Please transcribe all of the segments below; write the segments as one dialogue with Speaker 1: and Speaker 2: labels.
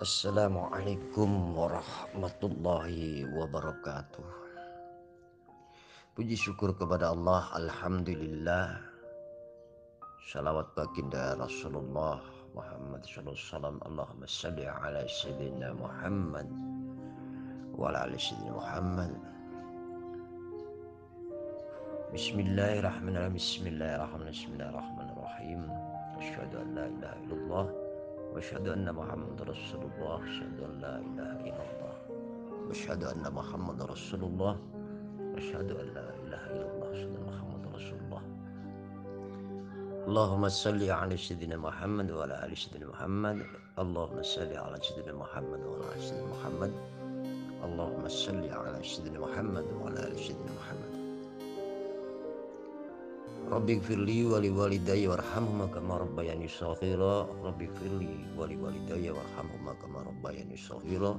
Speaker 1: Assalamualaikum warahmatullahi wabarakatuh. Puji syukur kepada Allah, alhamdulillah. Salawat baginda Rasulullah Muhammad sallallahu alaihi wasallam. Allahumma salli ala sayyidina Muhammad wa ala ali sayyidina Muhammad. Bismillahirrahmanirrahim. Bismillahirrahmanirrahim. Asyhadu an la ilaha illallah wa asyhadu anna Muhammadar Rasulullah. Asyhadu an la ilaha illallah wa asyhadu anna Muhammadar Rasulullah. Asyhadu an la ilaha illallah wa asyhadu anna Muhammadar Rasulullah. Allahumma salli ala sayyidina Muhammad wa ala ali sayyidina Muhammad. Allahumma salli ala sayyidina Muhammad wa ala ali sayyidina Muhammad. Allahumma salli ala sayyidina Muhammad wa ala ali sayyidina Muhammad. Rabbighfirli wa liwalidayya warhamhuma kama rabbayani shaghira. Rabbighfirli wa liwalidayya warhamhuma kama rabbayani shaghira.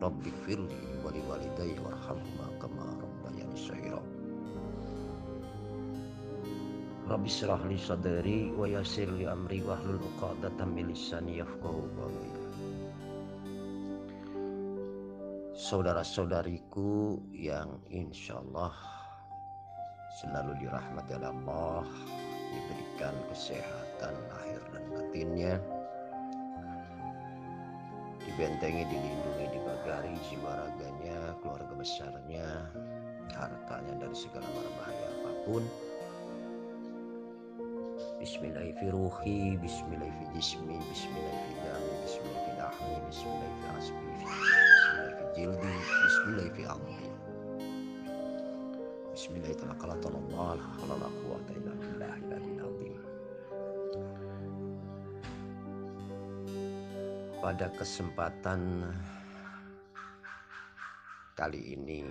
Speaker 1: Rabbighfirli wa liwalidayya warhamhuma kama rabbayani shaghira. Rabbi shrah li sadri wa yassir li amri wahlul 'uqdatam min lisani yafqahu qawli. Saudara-saudariku yang insyaallah selalu dirahmati oleh Allah, diberikan kesehatan lahir dan batinnya, dibentengi, dilindungi, dibagari jiwa raganya, keluarga besarnya, hartanya dari segala mara bahaya apapun. Bismillahirrahmanirrahim. Bismillahirrahmanirrahim. Bismillahirrahmanirrahim. Bismillahirrahmanirrahim. Bismillahirrahmanirrahim. Bismillahirrahmanirrahim. Bismillahirrahmanirrahim. Pada kesempatan kali ini,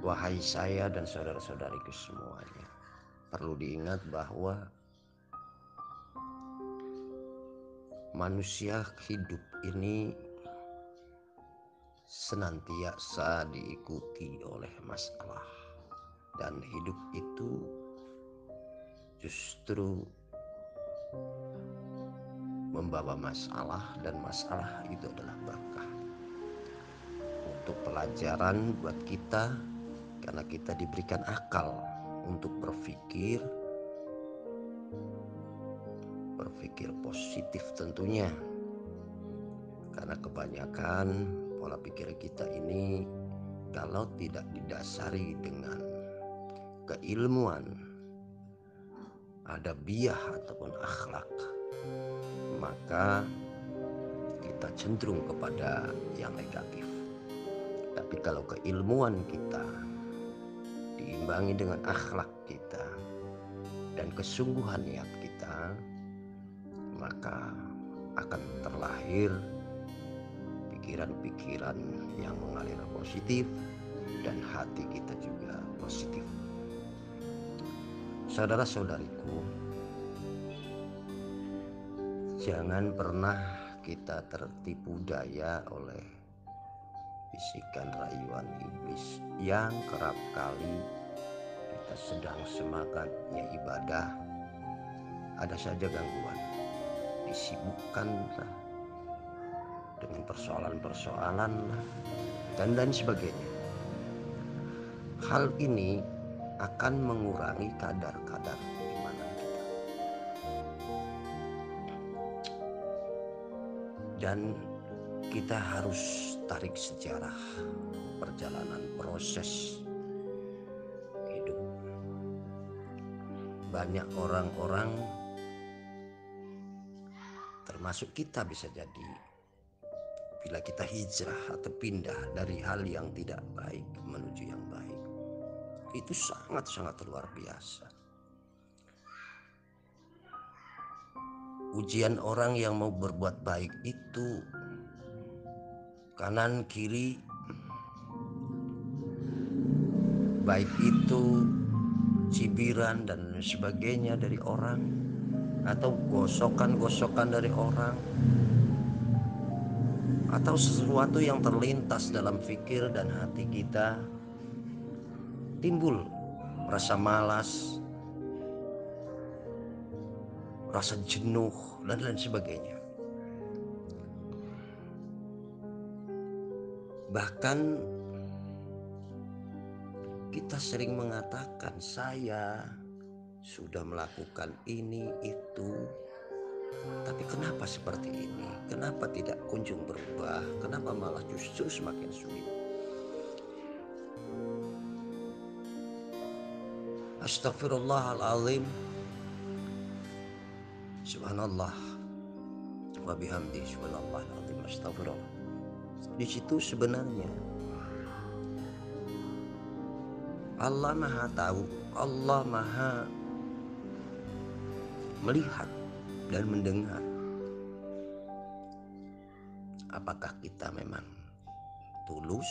Speaker 1: wahai saya dan saudara-saudariku semuanya, perlu diingat bahwa manusia hidup ini senantiasa diikuti oleh masalah, dan hidup itu justru membawa masalah, dan masalah itu adalah berkah untuk pelajaran buat kita, karena kita diberikan akal untuk berpikir positif tentunya, karena kebanyakan pola pikir kita ini kalau tidak didasari dengan keilmuan, adabiyah ataupun akhlak, maka kita cenderung kepada yang negatif. Tapi kalau keilmuan kita diimbangi dengan akhlak kita dan kesungguhan niat kita, maka akan terlahir pikiran-pikiran yang mengalir positif dan hati kita juga positif. Saudara-saudariku, jangan pernah kita tertipu daya oleh bisikan rayuan iblis yang kerap kali kita sedang semangatnya ibadah, ada saja gangguan, disibukkan dengan persoalan-persoalan dan lain sebagainya. Hal ini akan mengurangi kadar-kadar keimanan kita. Dan kita harus tarik sejarah perjalanan proses hidup. Banyak orang-orang, termasuk kita bisa jadi, bila kita hijrah atau pindah dari hal yang tidak baik menuju yang baik, itu sangat-sangat luar biasa. Ujian orang yang mau berbuat baik itu kanan kiri, baik itu cibiran dan sebagainya dari orang, atau gosokan-gosokan dari orang, atau sesuatu yang terlintas dalam fikir dan hati kita, timbul rasa malas, rasa jenuh, dan lain sebagainya. Bahkan kita sering mengatakan, saya sudah melakukan ini itu, tapi kenapa seperti ini? Kenapa tidak kunjung berubah? Kenapa malah justru semakin sulit? Astaghfirullahaladzim. Subhanallah wa bihamdi, subhanallahal azim, astagfirullah. Di situ sebenarnya Allah Maha tahu, Allah Maha melihat dan mendengar. Apakah kita memang tulus,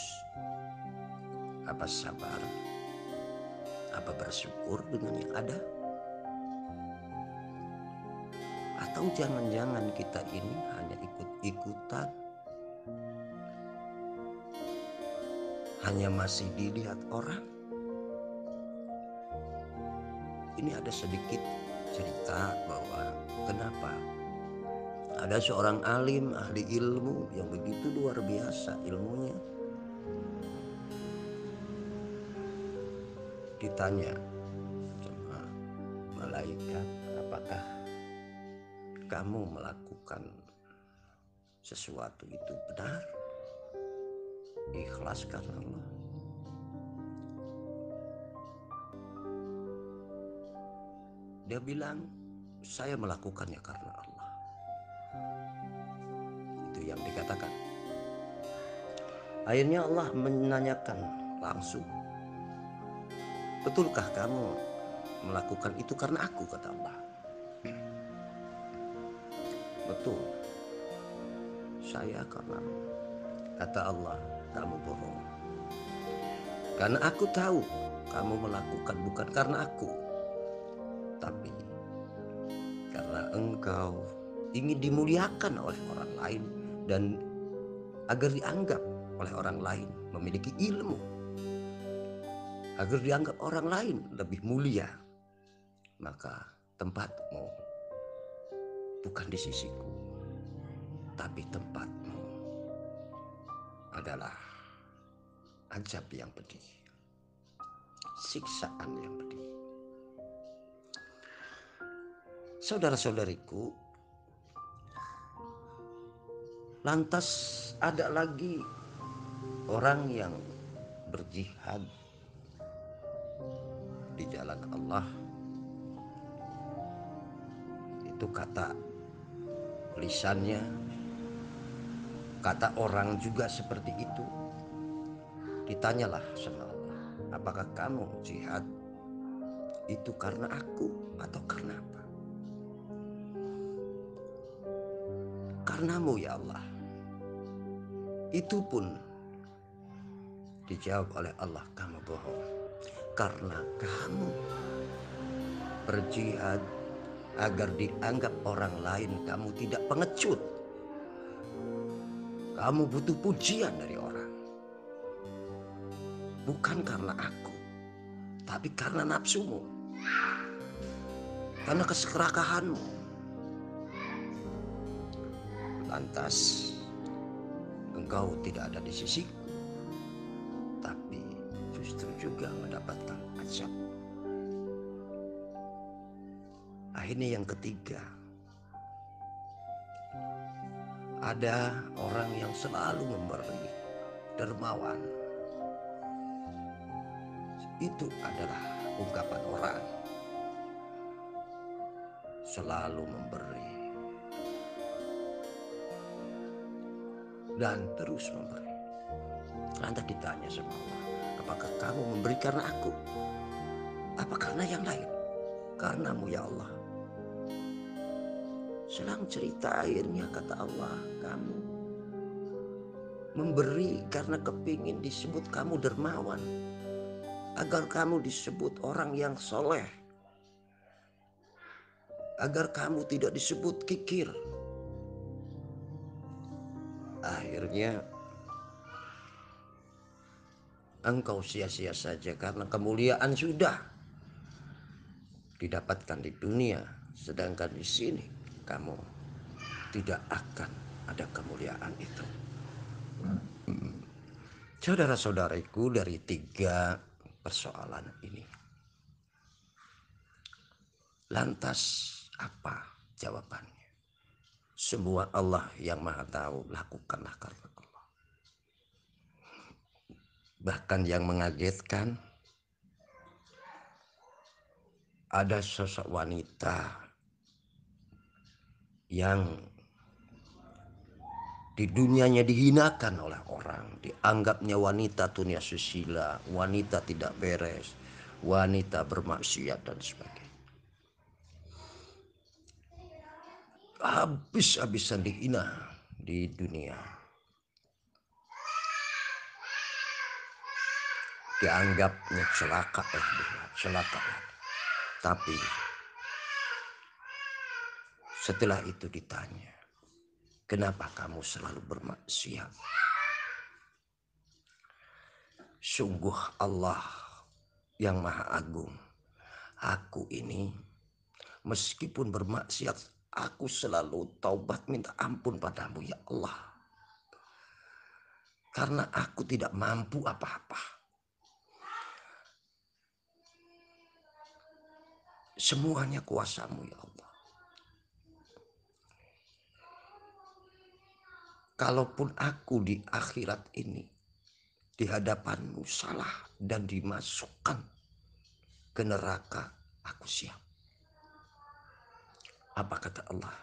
Speaker 1: apa sabar, apa bersyukur dengan yang ada? Atau jangan-jangan kita ini hanya ikut-ikutan, hanya masih dilihat orang? Ini ada sedikit cerita bahwa kenapa ada seorang alim, ahli ilmu yang begitu luar biasa ilmunya. Ditanya sama malaikat, apakah kamu melakukan sesuatu itu benar, ikhlas karena Allah? Dia bilang, saya melakukannya karena Allah. Itu yang dikatakan. Akhirnya Allah menanyakan langsung, betulkah kamu melakukan itu karena aku, kata Allah. Betul, saya karena, kata Allah, kamu bohong. Karena aku tahu kamu melakukan bukan karena aku, tapi karena engkau ingin dimuliakan oleh orang lain dan agar dianggap oleh orang lain memiliki ilmu, agar dianggap orang lain lebih mulia. Maka tempatmu bukan di sisiku, tapi tempatmu adalah azab yang pedih, siksaan yang pedih. Saudara-saudariku, lantas ada lagi orang yang berjihad di jalan Allah. Itu kata lisannya, kata orang juga seperti itu. Ditanyalah sama Allah, apakah kamu jihad itu karena aku atau karena apa? Karenamu ya Allah. Itu pun dijawab oleh Allah, kamu bohong. Karena kamu berjihad agar dianggap orang lain kamu tidak pengecut. Kamu butuh pujian dari orang. Bukan karena aku, tapi karena nafsumu, karena keserakahanmu. Lantas engkau tidak ada di sisiku, tapi justru juga mendapatkan azab. Akhirnya yang ketiga, ada orang yang selalu memberi, dermawan. Itu adalah ungkapan orang, selalu memberi dan terus memberi. Lantas ditanya sama Allah, apakah kamu memberi karena aku? Apa karena yang lain? Karenamu ya Allah. Selang cerita akhirnya kata Allah, kamu memberi karena kepingin disebut kamu dermawan, agar kamu disebut orang yang soleh, agar kamu tidak disebut kikir. Akhirnya engkau sia-sia saja, karena kemuliaan sudah didapatkan di dunia, Sedangkan di sini kamu tidak akan ada kemuliaan itu. Saudara-saudariku, dari 3 persoalan ini, lantas apa jawabannya? Semua Allah yang Maha Tahu, lakukanlah karena Allah. Bahkan yang mengagetkan, ada sosok wanita yang di dunianya dihinakan oleh orang, dianggapnya wanita dunia susila, wanita tidak beres, wanita bermaksiat dan sebagainya. Habis-habisan dihina di dunia. Dianggapnya celaka celaka. Tapi setelah itu ditanya, kenapa kamu selalu bermaksiat? Sungguh Allah yang Maha Agung, aku ini meskipun bermaksiat, aku selalu taubat minta ampun padamu ya Allah. Karena aku tidak mampu apa-apa. Semuanya kuasamu ya Allah. Kalaupun aku di akhirat ini di hadapanmu salah dan dimasukkan ke neraka, aku siap. Apa kata Allah?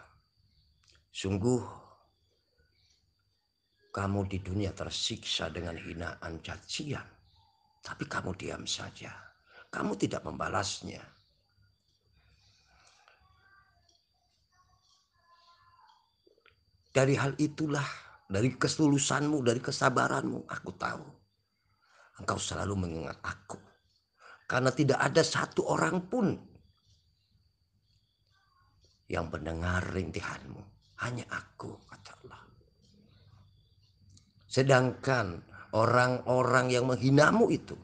Speaker 1: Sungguh kamu di dunia tersiksa dengan hinaan cacian, tapi kamu diam saja. Kamu tidak membalasnya. Dari hal itulah, dari ketulusanmu, dari kesabaranmu, aku tahu engkau selalu mengingat aku. Karena tidak ada satu orang pun yang mendengar rintihanmu. Hanya aku, kata Allah. Sedangkan orang-orang yang menghinamu itu,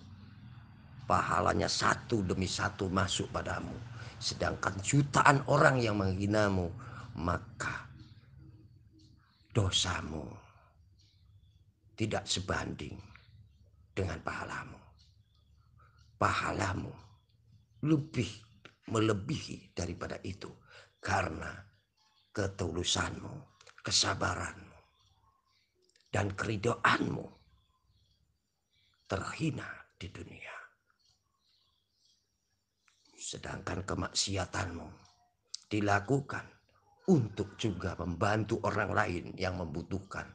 Speaker 1: pahalanya satu demi satu masuk padamu. Sedangkan jutaan orang yang menghinamu, maka dosamu tidak sebanding dengan pahalamu. Pahalamu lebih melebihi daripada itu karena ketulusanmu, kesabaranmu, dan keridoanmu terhina di dunia. Sedangkan kemaksiatanmu dilakukan untuk juga membantu orang lain yang membutuhkan,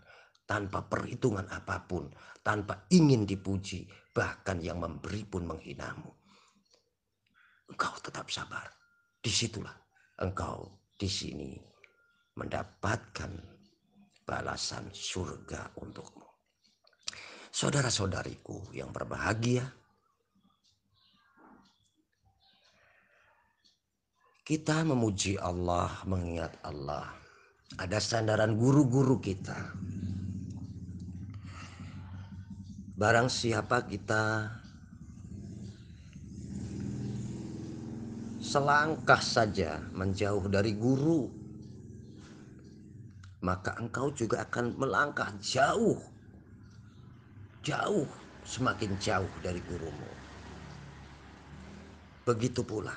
Speaker 1: tanpa perhitungan apapun, tanpa ingin dipuji, bahkan yang memberi pun menghinamu. Engkau tetap sabar. Disitulah engkau di sini mendapatkan balasan surga untukmu. Saudara-saudariku yang berbahagia, kita memuji Allah, mengingat Allah. Ada sandaran guru-guru kita. Barang siapa kita selangkah saja menjauh dari guru, maka engkau juga akan melangkah jauh, semakin jauh dari gurumu. Begitu pula,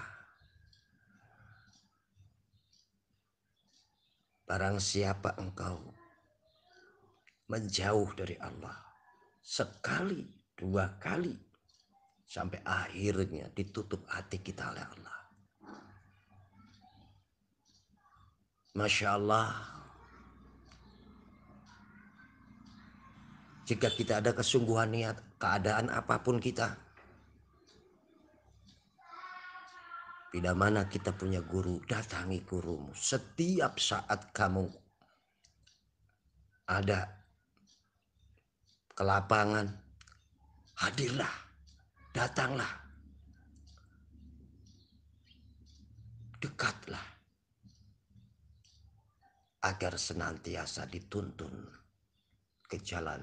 Speaker 1: barang siapa engkau menjauh dari Allah sekali, 2 kali, sampai akhirnya ditutup hati kita oleh Allah. Masya Allah, jika kita ada kesungguhan niat, keadaan apapun kita, bila mana kita punya guru, datangi gurumu. Setiap saat kamu ada ke lapangan, hadirlah, datanglah, dekatlah, agar senantiasa dituntun ke jalan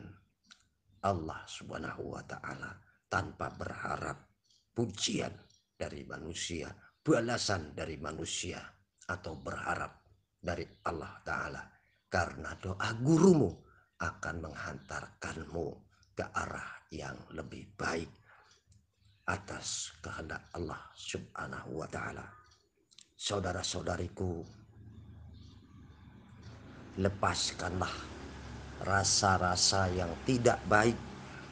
Speaker 1: Allah Subhanahu wa Ta'ala, tanpa berharap pujian dari manusia, balasan dari manusia, atau berharap dari Allah Ta'ala. Karena doa gurumu akan menghantarkanmu ke arah yang lebih baik atas kehendak Allah Subhanahu wa Ta'ala. Saudara-saudariku, lepaskanlah rasa-rasa yang tidak baik,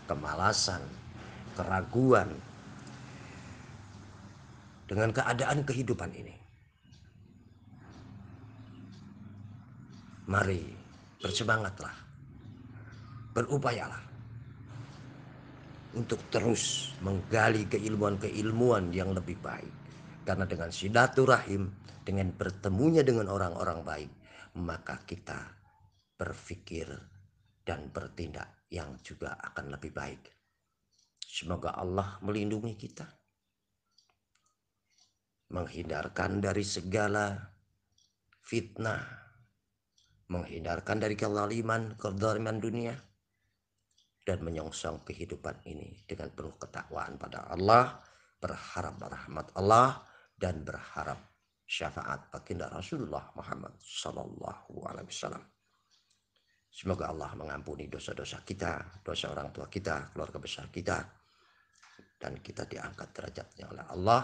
Speaker 1: kemalasan, keraguan dengan keadaan kehidupan ini. Mari bersemangatlah, berupayalah untuk terus menggali keilmuan-keilmuan yang lebih baik. Karena dengan silaturahim, dengan bertemunya dengan orang-orang baik, maka kita berpikir dan bertindak yang juga akan lebih baik. Semoga Allah melindungi kita, menghindarkan dari segala fitnah, menghindarkan dari kezaliman dunia, dan menyongsong kehidupan ini dengan penuh ketakwaan pada Allah, berharap rahmat Allah, dan berharap syafaat baginda Rasulullah Muhammad Sallallahu Alaihi Wasallam. Semoga Allah mengampuni dosa-dosa kita, dosa orang tua kita, keluarga besar kita, dan kita diangkat derajatnya oleh Allah,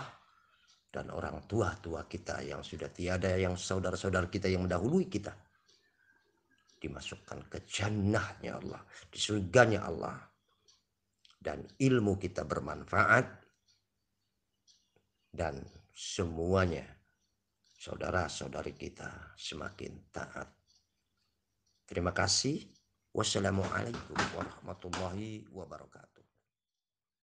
Speaker 1: dan orang tua-tua kita yang sudah tiada, yang saudara-saudara kita yang mendahului kita, dimasukkan ke jannahnya Allah, di surganya Allah, dan ilmu kita bermanfaat, dan semuanya saudara-saudari kita semakin taat. Terima kasih. Wassalamualaikum warahmatullahi wabarakatuh.